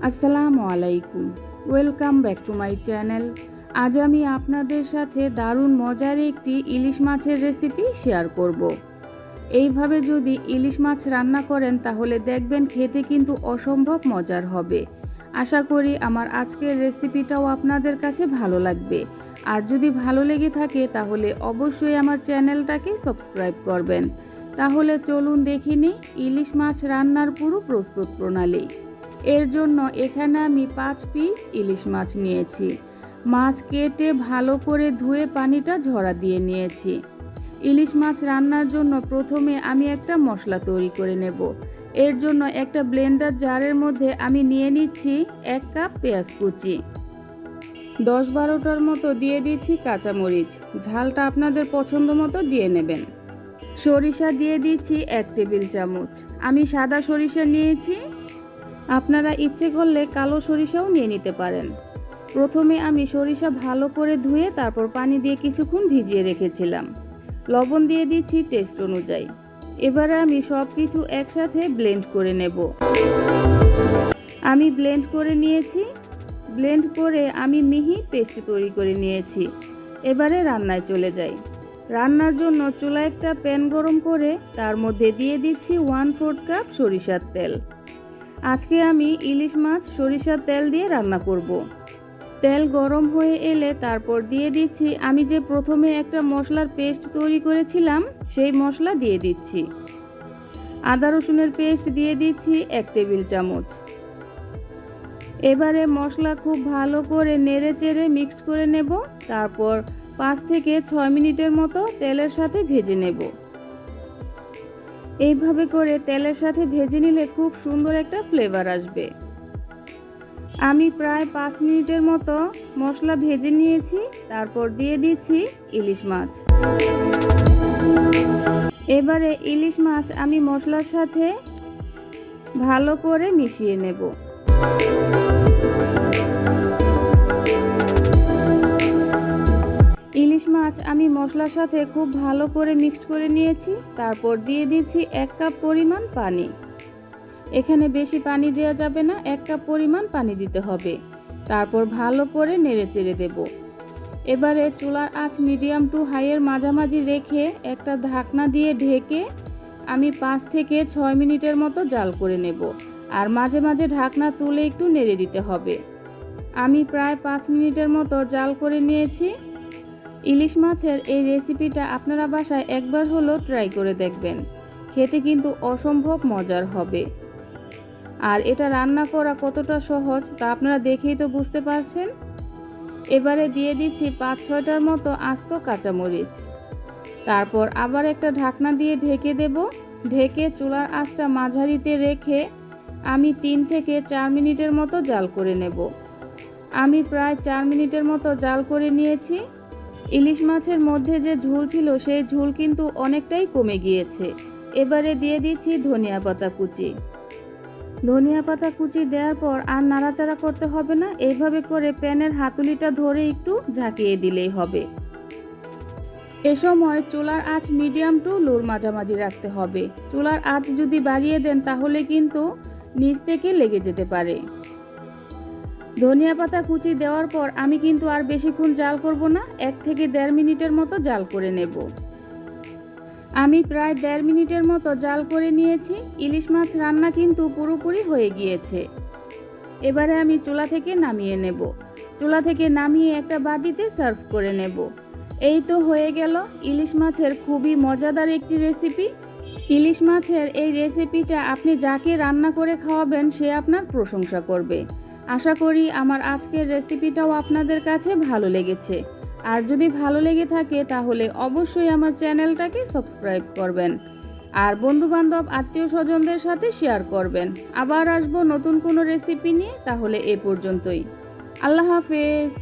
আসসালামু আলাইকুম, welcome back to my channel. আজ আমি আপনাদের সাথে দারুণ মজার একটি ইলিশ মাছের রেসিপি শেয়ার করব। এইভাবে যদি ইলিশ মাছ রান্না করেন তাহলে দেখবেন খেতে কিন্তু অসম্ভব মজার হবে। আশা করি আমার আজকের রেসিপিটাও আপনাদের কাছে ভালো লাগবে। আর যদি ভালো লেগে থাকে তাহলে অবশ্যই আমার চ্যানেলটাকে সাবস্ক্রাইব করবেন। তাহলে চলুন দেখে নিই ইলিশ মাছ রান্নার পুরো প্রস্তুত প্রণালী। এর জন্য এখানে আমি 5 পিস ইলিশ মাছ নিয়েছি। মাছ কেটে ভালো করে ধুয়ে পানিটা ঝরা দিয়ে নিয়েছি। ইলিশ মাছ রান্নার জন্য প্রথমে আমি একটা মশলা তৈরি করে নেব। এর জন্য একটা ব্লেন্ডার জারের মধ্যে আমি নিয়ে নিচ্ছি 1 কাপ পেঁয়াজ কুচি, 10-12টার মতো দিয়ে দিচ্ছি কাঁচামরিচ, ঝালটা আপনাদের পছন্দ মতো দিয়ে নেবেন। সরিষা দিয়ে দিচ্ছি 1 টেবিল চামচ, আমি সাদা সরিষা নিয়েছি, আপনারা ইচ্ছে করলে কালো সরিষাও নিয়ে নিতে পারেন। প্রথমে আমি সরিষা ভালো করে ধুয়ে তারপর পানি দিয়ে কিছুক্ষণ ভিজিয়ে রেখেছিলাম। লবণ দিয়ে দিচ্ছি টেস্ট অনুযায়ী। এবারে আমি সব কিছু একসাথে ব্লেন্ড করে নেব। আমি ব্লেন্ড করে নিয়েছি। ব্লেন্ড করে আমি মিহি পেস্ট তৈরি করে নিয়েছি। এবারে রান্নায় চলে যাই। রান্নার জন্য চুলায় একটা প্যান গরম করে তার মধ্যে দিয়ে দিচ্ছি 1/4 কাপ সরিষার তেল। আজকে আমি ইলিশ মাছ সরিষার তেল দিয়ে রান্না করব। তেল গরম হয়ে এলে তারপর দিয়ে দিচ্ছি আমি যে প্রথমে একটা মশলার পেস্ট তৈরি করেছিলাম সেই মশলা দিয়ে দিচ্ছি। আদা রসুনের পেস্ট দিয়ে দিচ্ছি 1 টেবিল চামচ। এবারে মশলা খুব ভালো করে নেড়ে চেড়ে মিক্সড করে নেব। তারপর 5 থেকে 6 মিনিটের মতো তেলের সাথে ভেজে নেব। এইভাবে করে তেলের সাথে ভেজে নিলে খুব সুন্দর একটা ফ্লেভার আসবে। আমি প্রায় 5 মিনিটের মতো মশলা ভেজে নিয়েছি। তারপর দিয়ে দিচ্ছি ইলিশ মাছ। এবারে ইলিশ মাছ আমি মশলার সাথে ভালো করে মিশিয়ে নেব। ইলিশ মাছ আমি মশলার সাথে খুব ভালো করে মিক্সড করে নিয়েছি। তারপর দিয়ে দিচ্ছি 1 কাপ পরিমাণ পানি। এখানে বেশি পানি দেওয়া যাবে না, 1 কাপ পরিমাণ পানি দিতে হবে। তারপর ভালো করে নেড়ে চেড়ে দেব। এবারে চুলার আঁচ মিডিয়াম টু হাইয়ের মাঝামাঝি রেখে একটা ঢাকনা দিয়ে ঢেকে আমি 5 থেকে 6 মিনিটের মতো জাল করে নেব। আর মাঝে মাঝে ঢাকনা তুলে একটু নেড়ে দিতে হবে। আমি প্রায় 5 মিনিটের মতো জাল করে নিয়েছি। ইলিশ মাছের এই রেসিপিটা আপনারা বাসায় একবার হলেও ট্রাই করে দেখবেন। খেতে কিন্তু অসম্ভব মজার হবে। আর এটা রান্না করা কতটা সহজ তা আপনারা দেখেই তো বুঝতে পারছেন। এবারে দিয়ে দিচ্ছি 5-6টার মতো আস্ত কাঁচামরিচ। তারপর আবার একটা ঢাকনা দিয়ে ঢেকে দেব। ঢেকে চুলার আঁচটা মাঝারিতে রেখে আমি 3 থেকে 4 মিনিটের মতো জাল করে নেব। আমি প্রায় 4 মিনিটের মতো জাল করে নিয়েছি। ইলিশ মাছের মধ্যে যে ঝোল ছিল সেই ঝোল কিন্তু অনেকটাই কমে গিয়েছে। এবারে দিয়ে দিচ্ছি ধনিয়া পাতা কুচি। ধনিয়া পাতা কুচি দেওয়ার পর আর নাড়াচাড়া করতে হবে না। এইভাবে করে প্যানের হাতুলিটা ধরে একটু ঝাঁকিয়ে দিলেই হবে। এ সময় চুলার আঁচ মিডিয়াম টু লোর মাঝামাঝি রাখতে হবে। চুলার আঁচ যদি বাড়িয়ে দেন তাহলে কিন্তু নিচ থেকে লেগে যেতে পারে। ধনিয়া পাতা কুচি দেওয়ার পর আমি কিন্তু আর বেশিক্ষণ জাল করব না, 1 থেকে 1.5 মিনিটের মতো জাল করে নেব। আমি প্রায় 1.5 মিনিটের মতো জাল করে নিয়েছি। ইলিশ মাছ রান্না কিন্তু পুরোপুরি হয়ে গিয়েছে। এবারে আমি চুলা থেকে নামিয়ে নেব। চুলা থেকে নামিয়ে একটা বাটিতে সার্ভ করে নেব। এই তো হয়ে গেল ইলিশ মাছের খুবই মজাদার একটি রেসিপি। ইলিশ মাছের এই রেসিপিটা আপনি যাকে রান্না করে খাওয়াবেন সে আপনার প্রশংসা করবে। আশা করি আমার আজকের রেসিপিটাও আপনাদের কাছে ভালো লেগেছে। আর যদি ভালো লেগে থাকে তাহলে অবশ্যই আমার চ্যানেলটাকে সাবস্ক্রাইব করবেন। আর বন্ধুবান্ধব আত্মীয় স্বজনদের সাথে শেয়ার করবেন। আবার আসবো নতুন কোনো রেসিপি নিয়ে। তাহলে এ পর্যন্তই। আল্লাহ হাফেজ।